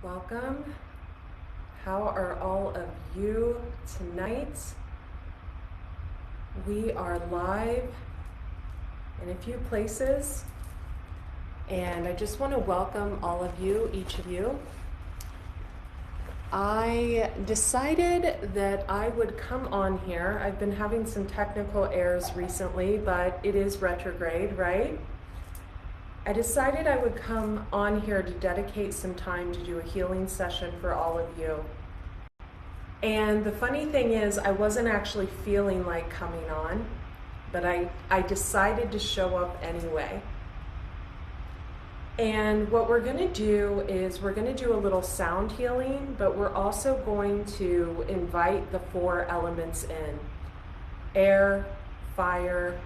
Welcome. How are all of you tonight? We are live in a few places, and I just want to welcome all of you, each of you. I decided that I would come on here. I've been having some technical errors recently, but it is retrograde, right? I decided I would come on here to dedicate some time to do a healing session for all of you. And the funny thing is, I wasn't actually feeling like coming on, but I decided to show up anyway. And what we're going to do is we're going to do a little sound healing, but we're also going to invite the four elements in: air, fire,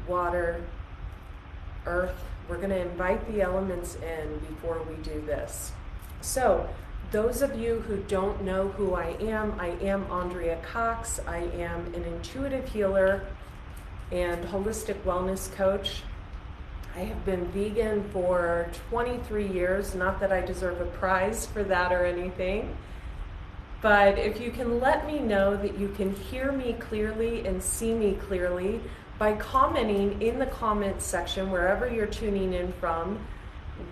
water, earth. We're going to invite the elements in before we do this. So those of you who don't know who I am Andrea Cox. I am an intuitive healer and holistic wellness coach. I have been vegan for 23 years, not that I deserve a prize for that or anything, but if you can let me know that you can hear me clearly and see me clearly by commenting in the comments section wherever you're tuning in from,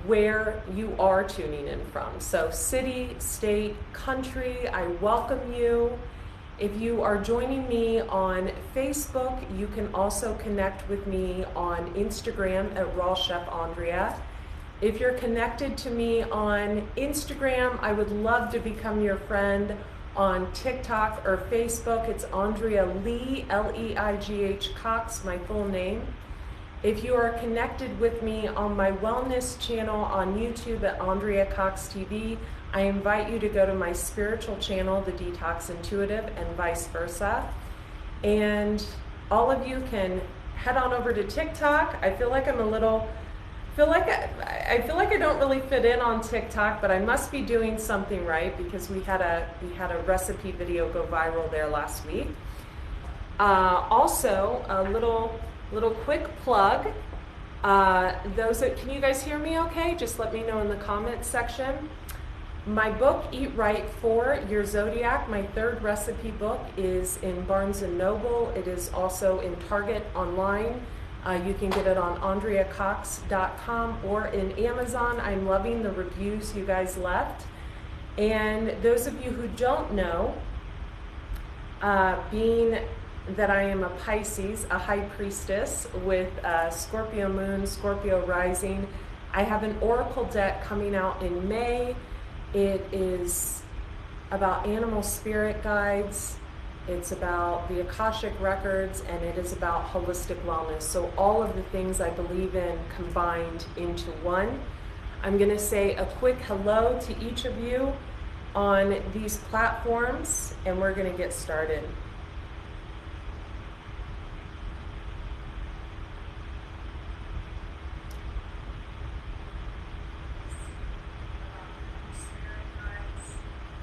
where you are tuning in from. So city, state, country, I welcome you. If you are joining me on Facebook, you can also connect with me on Instagram at Raw Chef Andrea. If you're connected to me on Instagram, I would love to become your friend. On TikTok or Facebook, it's Andrea Lee, L-E-I-G-H Cox, my full name. If you are connected with me on my wellness channel on YouTube at Andrea Cox TV, I invite you to go to my spiritual channel, The Detox Intuitive, and vice versa. And all of you can head on over to TikTok. I feel like I don't really fit in on TikTok, but I must be doing something right because we had a recipe video go viral there last week. Also, a little quick plug. Can you guys hear me okay? Just let me know in the comments section. My book, Eat Right for Your Zodiac, my third recipe book, is in Barnes & Noble. It is also in Target online. You can get it on andreacox.com or in Amazon. I'm loving the reviews you guys left. And those of you who don't know, being that I am a Pisces, a high priestess with Scorpio moon, Scorpio rising, I have an oracle deck coming out in May. It is about animal spirit guides. It's about the Akashic records, and it is about holistic wellness. So all of the things I believe in combined into one. I'm going to say a quick hello to each of you on these platforms, and we're going to get started.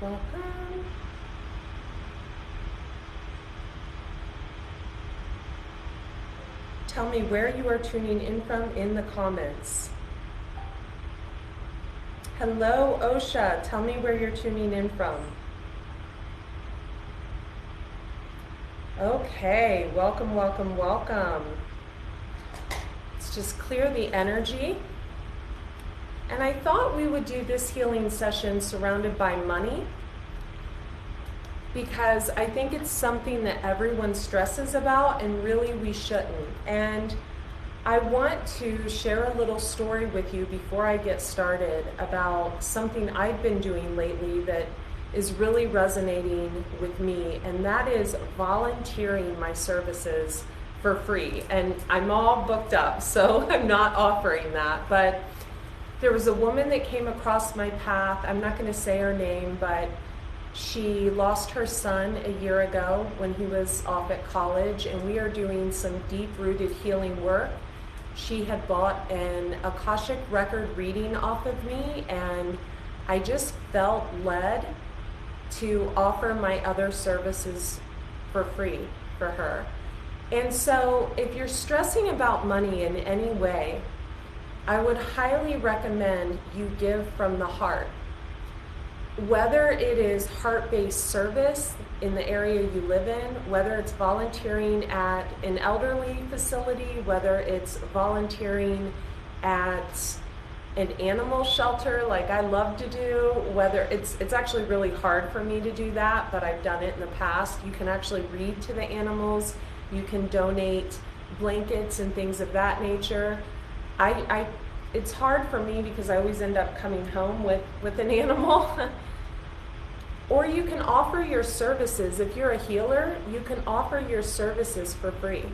Welcome. Tell me where you are tuning in from in the comments. Hello, Osha. Tell me where you're tuning in from. Okay, welcome, welcome, welcome. Let's just clear the energy. And I thought we would do this healing session surrounded by money, because I think it's something that everyone stresses about, and really we shouldn't. And I want to share a little story with you before I get started about something I've been doing lately that is really resonating with me, and that is volunteering my services for free. And I'm all booked up, so I'm not offering that. But there was a woman that came across my path. I'm not going to say her name, but she lost her son a year ago when he was off at college, and we are doing some deep-rooted healing work. She had bought an Akashic record reading off of me, and I just felt led to offer my other services for free for her. And so if you're stressing about money in any way, I would highly recommend you give from the heart. Whether it is heart-based service in the area you live in, whether it's volunteering at an elderly facility, whether it's volunteering at an animal shelter like I love to do, whether it's actually really hard for me to do that, but I've done it in the past. You can actually read to the animals, you can donate blankets and things of that nature. It's hard for me because I always end up coming home with an animal. Or you can offer your services. If you're a healer, you can offer your services for free.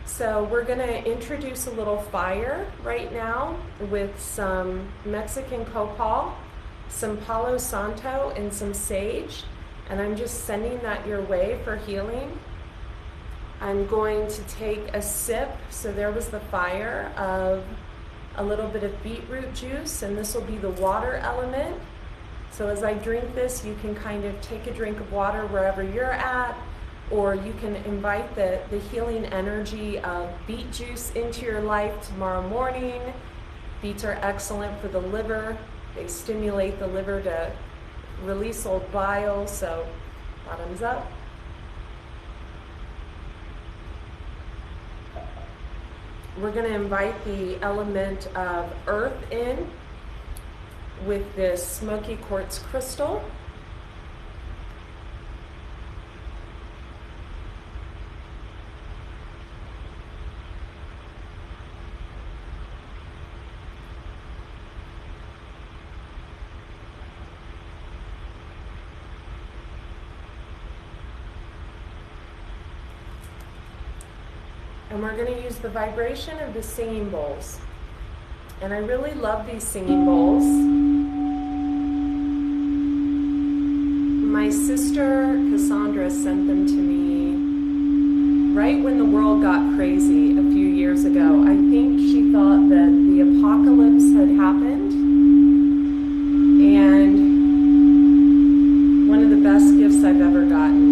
So we're going to introduce a little fire right now with some Mexican copal, some Palo Santo, and some sage. And I'm just sending that your way for healing. I'm going to take a sip, so there was the fire, of a little bit of beetroot juice, and this will be the water element. So as I drink this, you can kind of take a drink of water wherever you're at, or you can invite the healing energy of beet juice into your life tomorrow morning. Beets are excellent for the liver. They stimulate the liver to release old bile, so bottoms up. We're going to invite the element of earth in with this smoky quartz crystal. And we're going to use the vibration of the singing bowls. And I really love these singing bowls. My sister Cassandra sent them to me right when the world got crazy a few years ago. I think she thought that the apocalypse had happened. And one of the best gifts I've ever gotten.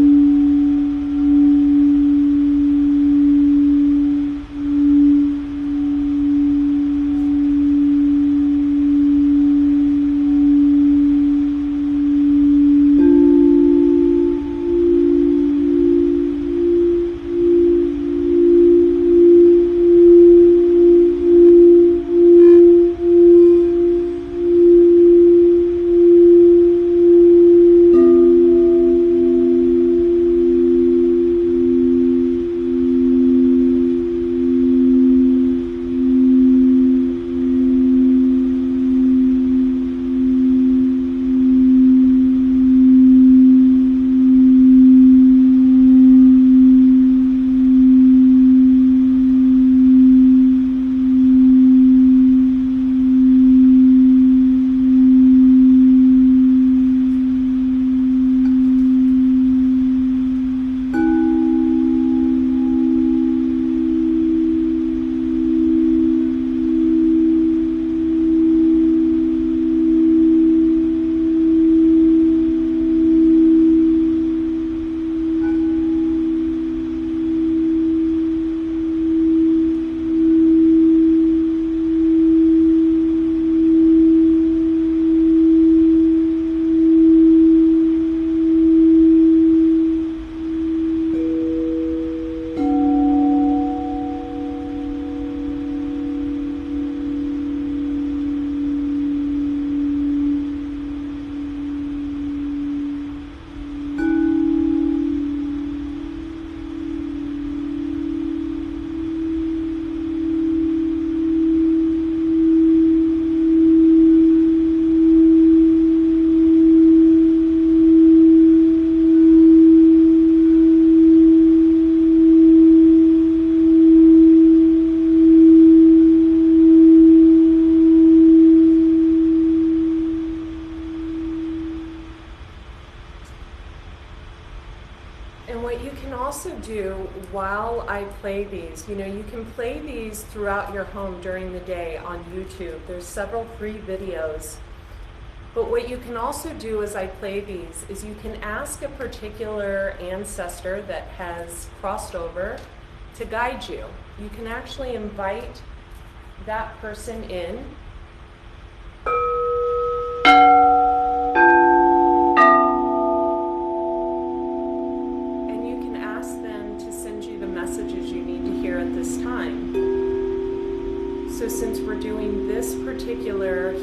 And what you can also do while I play these, you can play these throughout your home during the day on YouTube. There's several free videos. But what you can also do as I play these is you can ask a particular ancestor that has crossed over to guide you. You can actually invite that person in.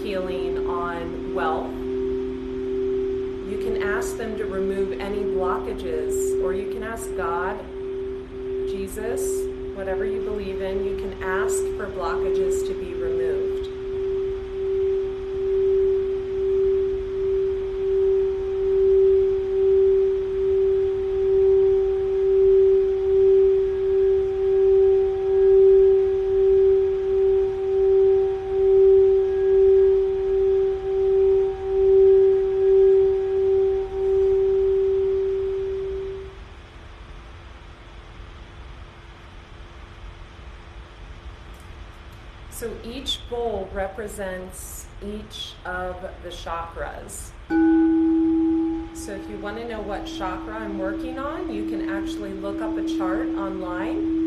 healing on wealth. You can ask them to remove any blockages, or you can ask God, Jesus, whatever you believe in, you can ask for blockages to be removed. So each bowl represents each of the chakras. So if you want to know what chakra I'm working on, you can actually look up a chart online.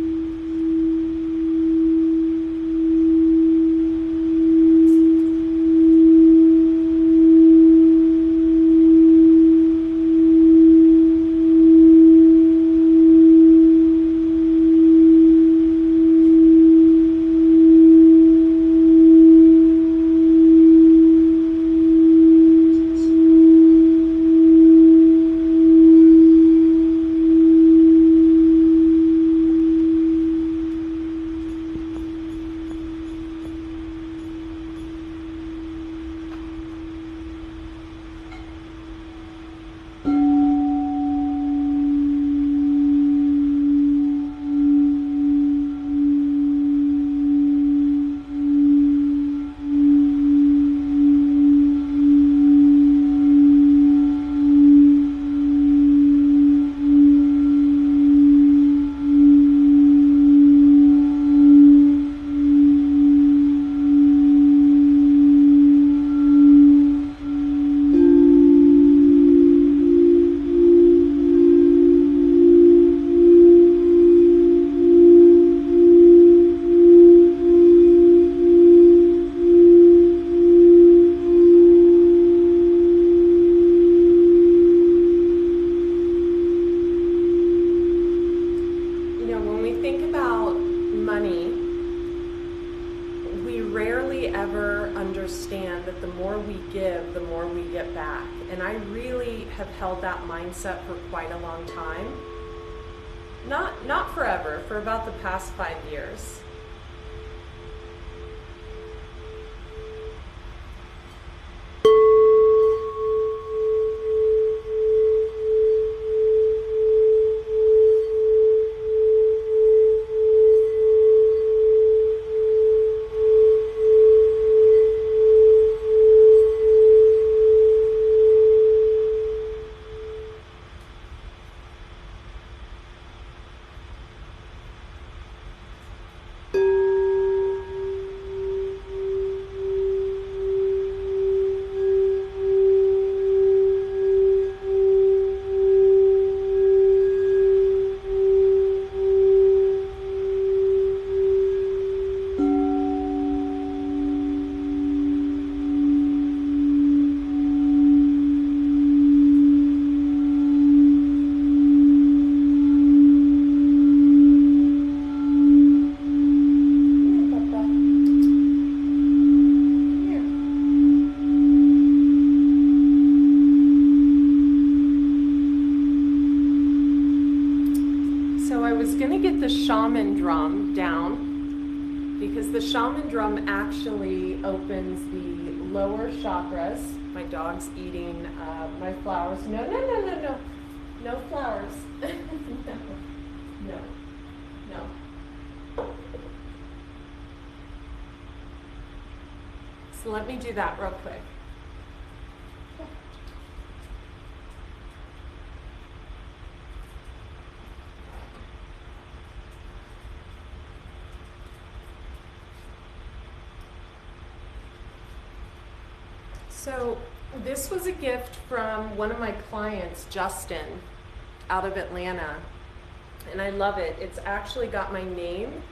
That the more we give, the more we get back. And I really have held that mindset for quite a long time. Not forever, for about the past 5 years. The shaman drum down, because the shaman drum actually opens the lower chakras. My dog's eating my flowers. No flowers. no. So let me do that real quick. So this was a gift from one of my clients, Justin, out of Atlanta, and I love it. It's actually got my name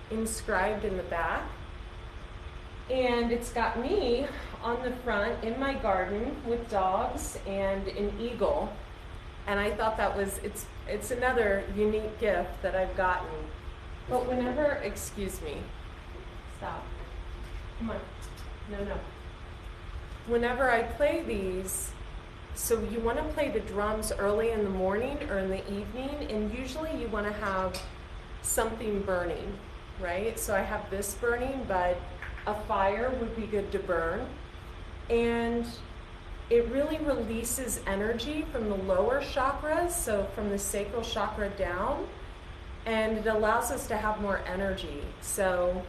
inscribed in the back, and it's got me on the front in my garden with dogs and an eagle, and I thought that was, it's another unique gift that I've gotten. But whenever, excuse me, stop, come on, no. whenever I play these, so you want to play the drums early in the morning or in the evening, and usually you want to have something burning, right? So I have this burning, but a fire would be good to burn. And it really releases energy from the lower chakras, so from the sacral chakra down, and it allows us to have more energy. So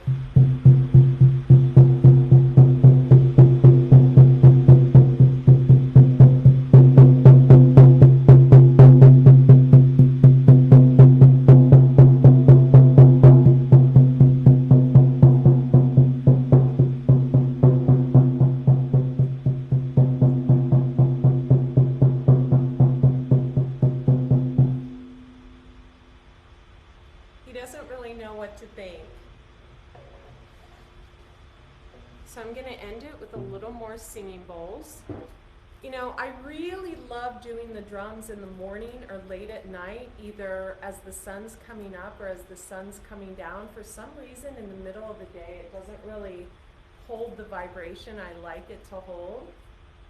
he doesn't really know what to think. So I'm going to end it with a little more singing bowls. You know, I really love doing the drums in the morning or late at night, either as the sun's coming up or as the sun's coming down. For some reason, in the middle of the day, it doesn't really hold the vibration I like it to hold.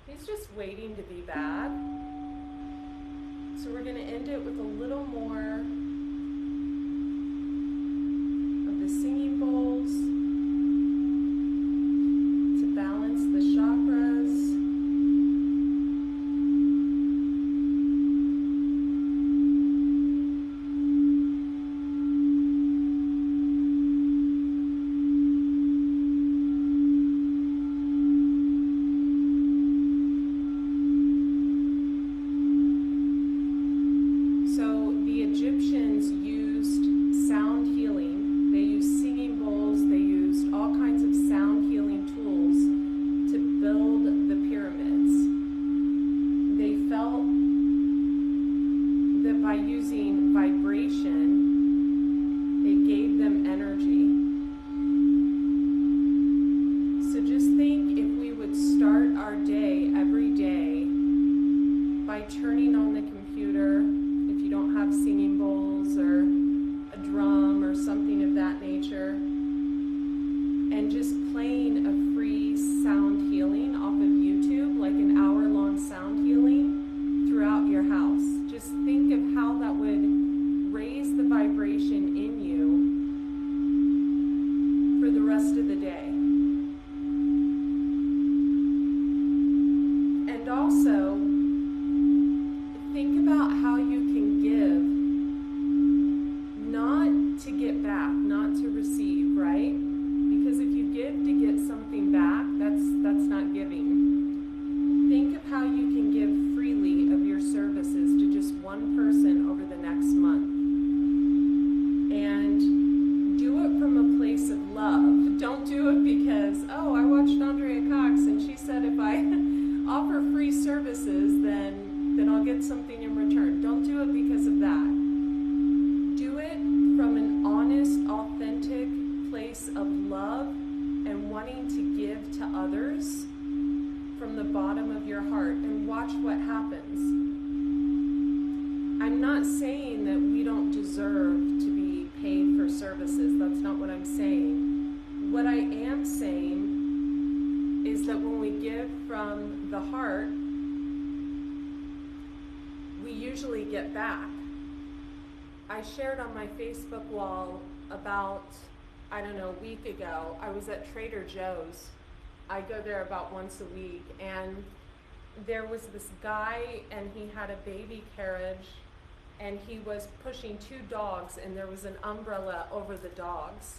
He's just waiting to be bad. So we're going to end it with a little more of the singing bowls to balance the chakras. So the Egyptians used sound healing. They used singing bowls. They used all kinds of sound healing tools to build the pyramids. They felt that by using vibration, it gave them energy. So just think if we would start our day every day by turning on the computer, if you don't have singing bowls or a drum or something of that nature, and just playing a free sound healing off of YouTube, like an hour-long sound healing throughout your house. Just think of how that would raise the vibration in you for the rest of the day. And also, think about how you can give, not to get back, not to receive, right? Because if you give to get something back, that's not giving. Think of how you can give freely of your services to just one person over the next month. And do it from a place of love. Don't do it because, oh, I watched Andrea Cox and she said if I offer free services, then I'll get something in return. Don't do it because of that. Do it from an honest, authentic place of love and wanting to give to others from the bottom of your heart, and watch what happens. I'm not saying that we don't deserve to be paid for services. That's not what I'm saying. What I am saying is that when we give from the heart, we usually get back. I shared on my Facebook wall about, I don't know, a week ago, I was at Trader Joe's. I go there about once a week, and there was this guy, and he had a baby carriage, and he was pushing two dogs, and there was an umbrella over the dogs,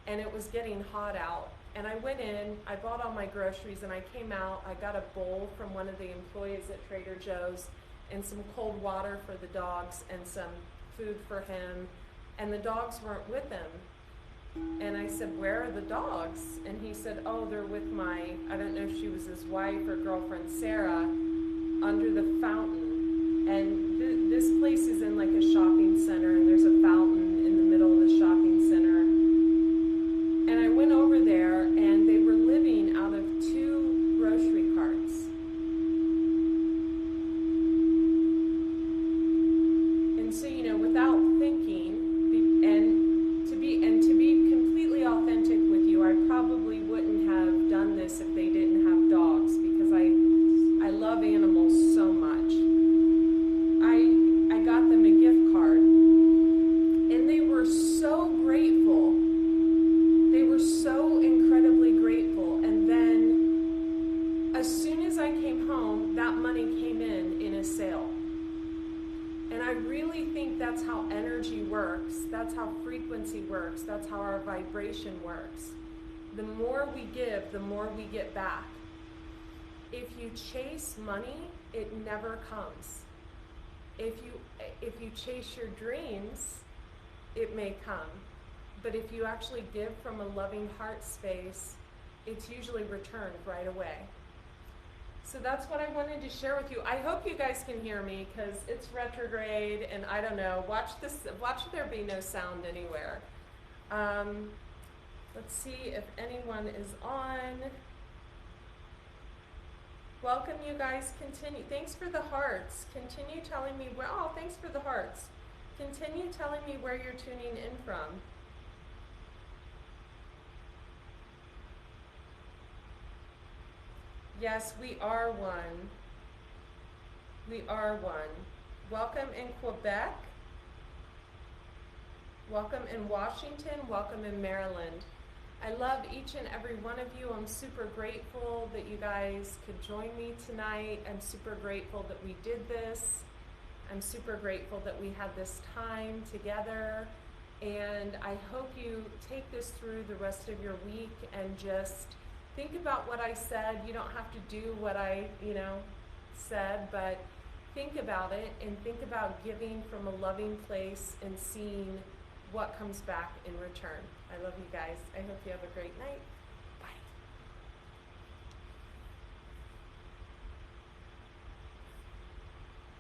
and it was getting hot out. And I went in, I bought all my groceries, and I came out, I got a bowl from one of the employees at Trader Joe's, and some cold water for the dogs, and some food for him, and the dogs weren't with him. And I said, where are the dogs? And he said, oh, they're with my, I don't know if she was his wife or girlfriend, Sarah, under the fountain. And this place is in like a shopping center, and there's a fountain in the middle of the shopping center. And I went over there, and they were living out of two grocery carts. And so, you know, without thinking, and to be completely authentic with you, I probably wouldn't have done this if they didn't have dogs, that money came in a sale. And I really think that's how energy works. That's how frequency works. That's how our vibration works. The more we give, the more we get back. If you chase money, it never comes. If you chase your dreams, it may come. But if you actually give from a loving heart space, it's usually returned right away. So that's what I wanted to share with you. I hope you guys can hear me because it's retrograde and I don't know. Watch there be no sound anywhere. Let's see if anyone is on. Welcome, you guys. Continue. Thanks for the hearts. Continue telling me where. Oh, thanks for the hearts. Continue telling me where you're tuning in from. Yes, we are one. We are one. Welcome in Quebec. Welcome in Washington. Welcome in Maryland. I love each and every one of you. I'm super grateful that you guys could join me tonight. I'm super grateful that we did this. I'm super grateful that we had this time together. And I hope you take this through the rest of your week and just think about what I said. You don't have to do what I, said, but think about it and think about giving from a loving place and seeing what comes back in return. I love you guys. I hope you have a great night.